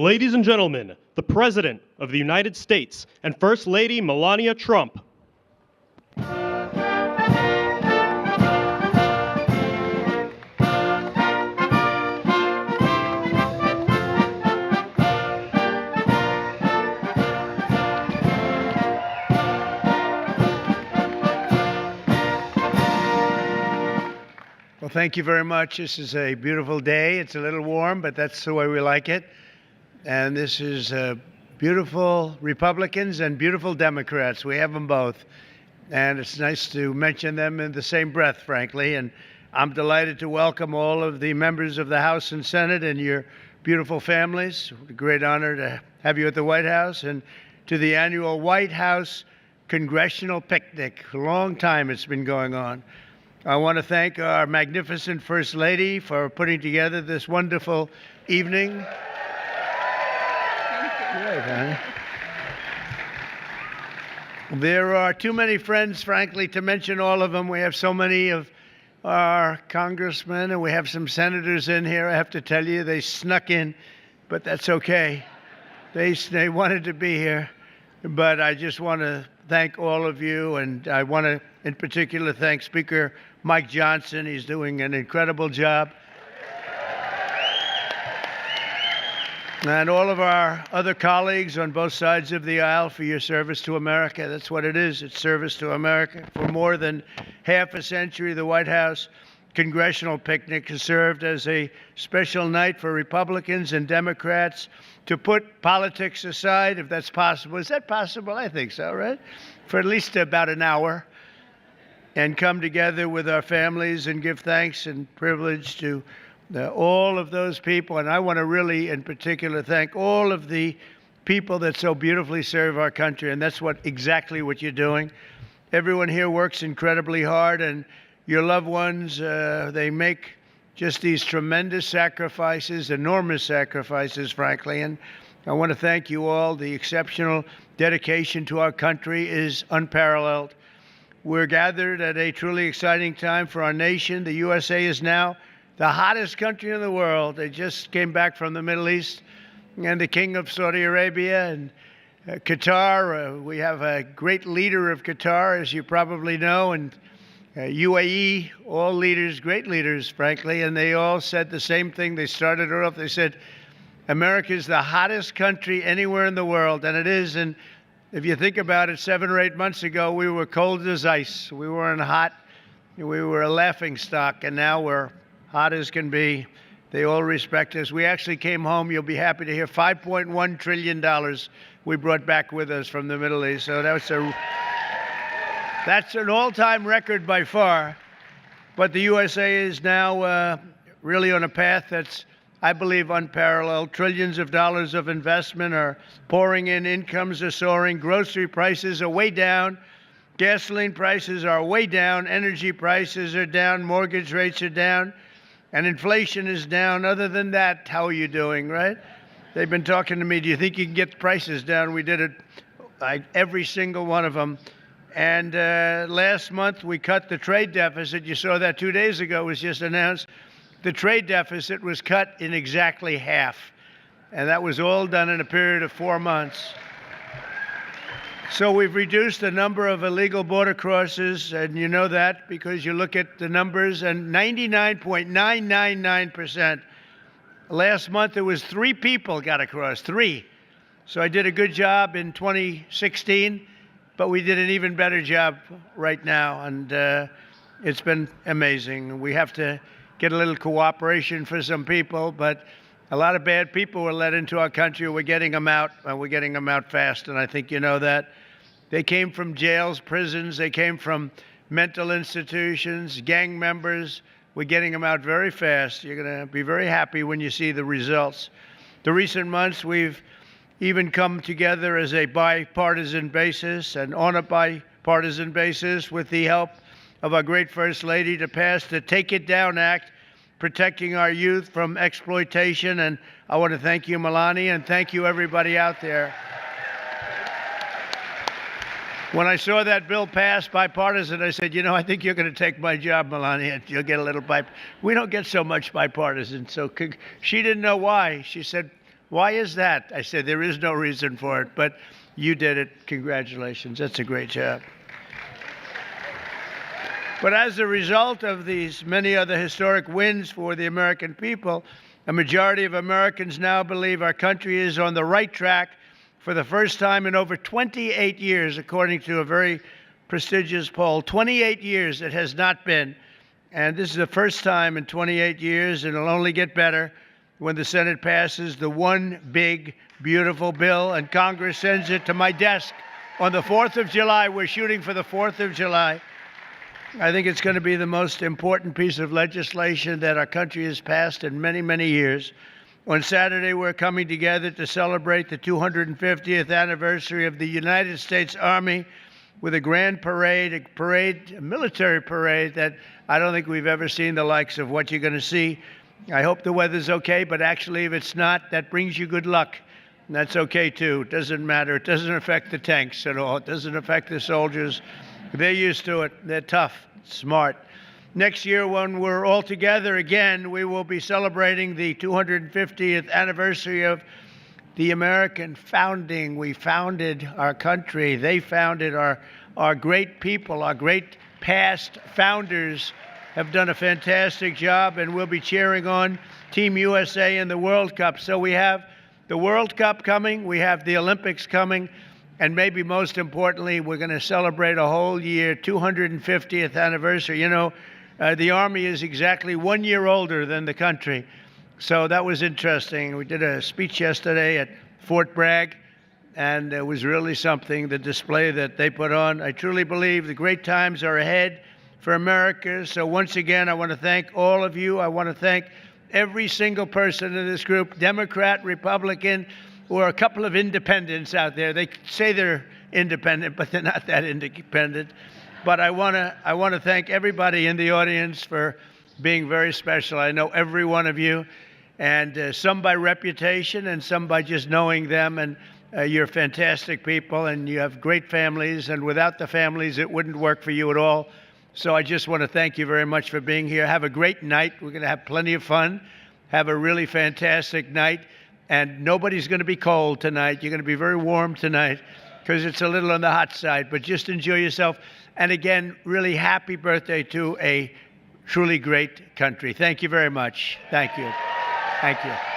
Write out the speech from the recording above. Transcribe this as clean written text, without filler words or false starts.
Ladies and gentlemen, the President of the United States and First Lady Melania Trump. Well, thank you very much. This is a beautiful day. It's a little warm, but that's the way we like it. And this is beautiful Republicans and beautiful Democrats. We have them both. And it's nice to mention them in the same breath, frankly. And I'm delighted to welcome all of the members of the House and Senate and your beautiful families. It's a great honor to have you at the White House and to the annual White House Congressional Picnic. A long time it's been going on. I want to thank our magnificent First Lady for putting together this wonderful evening. There are too many friends, frankly, to mention all of them. We have so many of our congressmen, and we have some senators in here. I have to tell you, they snuck in, but that's okay. They wanted to be here. But I just want to thank all of you, and I want to, in particular, thank Speaker Mike Johnson. He's doing an incredible job. And all of our other colleagues on both sides of the aisle for your service to America. That's what it is. It's service to America. For more than half a century, the White House Congressional Picnic has served as a special night for Republicans and Democrats to put politics aside, if that's possible. Is that possible? I think so, right? For at least about an hour, and come together with our families and give thanks and privilege to all of those people. And I want to really, in particular, thank all of the people that so beautifully serve our country. And that's exactly what you're doing. Everyone here works incredibly hard, and your loved ones, they make just these tremendous sacrifices, enormous sacrifices, frankly. And I want to thank you all. The exceptional dedication to our country is unparalleled. We're gathered at a truly exciting time for our nation. The USA is now the hottest country in the world. They just came back from the Middle East, and the King of Saudi Arabia and Qatar. We have a great leader of Qatar, as you probably know, and UAE, all leaders, great leaders, frankly, and they all said the same thing. They started it off. They said, America is the hottest country anywhere in the world, and it is. And if you think about it, 7 or 8 months ago, we were cold as ice. We weren't hot. We were a laughing stock, and now we're hot as can be. They all respect us. We actually came home, you'll be happy to hear, $5.1 trillion we brought back with us from the Middle East. So that's an all-time record by far. But the USA is now really on a path that's, I believe, unparalleled. Trillions of dollars of investment are pouring in. Incomes are soaring. Grocery prices are way down. Gasoline prices are way down. Energy prices are down. Mortgage rates are down. And inflation is down. Other than that, how are you doing, right? They've been talking to me, do you think you can get the prices down? We did it, every single one of them. And last month, we cut the trade deficit. You saw that 2 days ago. It was just announced. The trade deficit was cut in exactly half. And that was all done in a period of 4 months. So we've reduced the number of illegal border crosses, and you know that because you look at the numbers, and 99.999%. Last month, it was 3 people got across, 3. So I did a good job in 2016, but we did an even better job right now, and it's been amazing. We have to get a little cooperation for some people, but a lot of bad people were let into our country. We're getting them out, and we're getting them out fast, and I think you know that. They came from jails, prisons. They came from mental institutions, gang members. We're getting them out very fast. You're going to be very happy when you see the results. The recent months, we've even come together as a bipartisan basis and on a bipartisan basis with the help of our great First Lady to pass the Take It Down Act, protecting our youth from exploitation. And I want to thank you, Melania, and thank you, everybody out there. When I saw that bill pass bipartisan, I said, you know, I think you're going to take my job, Melania. You'll get a little We don't get so much bipartisan. So she didn't know why. She said, Why is that? I said, there is no reason for it, but you did it. Congratulations. That's a great job. But as a result of these many other historic wins for the American people, a majority of Americans now believe our country is on the right track for the first time in over 28 years, according to a very prestigious poll. 28 years it has not been. And this is the first time in 28 years, and it'll only get better when the Senate passes the one big, beautiful bill and Congress sends it to my desk on the 4th of July. We're shooting for the 4th of July. I think it's going to be the most important piece of legislation that our country has passed in many, many years. On Saturday, we're coming together to celebrate the 250th anniversary of the United States Army with a grand parade, a military parade that I don't think we've ever seen the likes of what you're going to see. I hope the weather's okay, but actually, if it's not, that brings you good luck. And that's okay, too. It doesn't matter. It doesn't affect the tanks at all. It doesn't affect the soldiers. They're used to it. They're tough, smart. Next year, when we're all together again, we will be celebrating the 250th anniversary of the American founding. We founded our country. They founded our great people, our great past founders have done a fantastic job, and we'll be cheering on Team USA in the World Cup. So we have the World Cup coming, we have the Olympics coming, and maybe most importantly, we're going to celebrate a whole year, 250th anniversary. You know, the Army is exactly 1 year older than the country. So that was interesting. We did a speech yesterday at Fort Bragg, and it was really something, the display that they put on. I truly believe the great times are ahead for America. So once again, I want to thank all of you. I want to thank every single person in this group, Democrat, Republican, or a couple of independents out there. They say they're independent, but they're not that independent. But I want to thank everybody in the audience for being very special. I know every one of you, and some by reputation and some by just knowing them. And you're fantastic people, and you have great families. And without the families, it wouldn't work for you at all. So I just want to thank you very much for being here. Have a great night. We're going to have plenty of fun. Have a really fantastic night. And nobody's going to be cold tonight. You're going to be very warm tonight because it's a little on the hot side. But just enjoy yourself. And again, really happy birthday to a truly great country. Thank you very much. Thank you. Thank you.